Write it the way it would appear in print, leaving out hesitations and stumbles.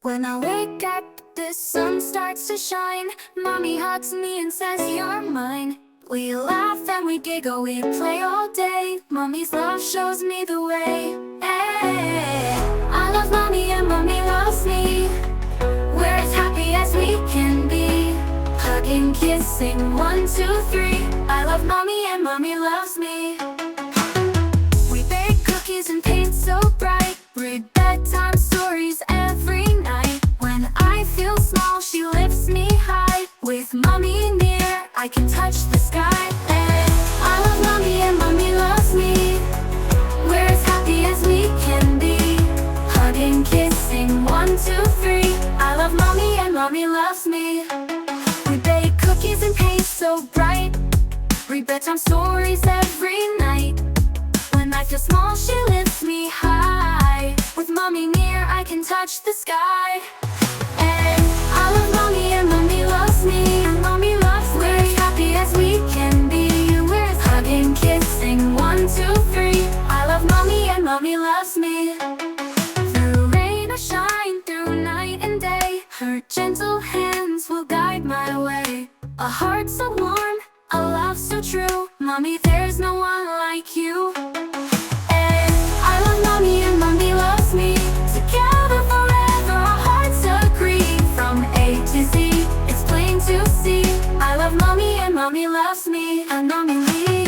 When I wake up, the sun starts to shine. Mommy hugs me and says, "You're mine." We laugh and we giggle, we play all day. Mommy's love shows me the way. Hey, I love mommy and mommy loves me. We're as happy as we can be. Hugging, kissing, 1, 2, 3. I love mommy and mommy loves me. We bake cookies and paint so bright. Read bedtime stories every night. When I feel small, she lifts me high. With mommy near, I can touch the sky. Hey, I love mommy and mommy loves me. We're as happy as we can be. Hugging, kissing, 1, 2, 3. I love mommy and mommy loves me. We bake cookies and paint so bright. Read bedtime stories every night. When I feel small, she lifts me high. With mommy near, I can touch the sky. And I love mommy and mommy loves me. Mommy loves me. We're as happy as we can be. We're hugging, kissing, 1, 2, 3. I love mommy and mommy loves me. Through rain or shine, through night and day, her gentle hands will guide my way. A heart so warm, a love so true. Mommy, there's no one like you. And I love mommy and mommy loves me. Together forever, our hearts agree. From A to Z, it's plain to see. I love mommy and mommy loves me. And mommy leaves.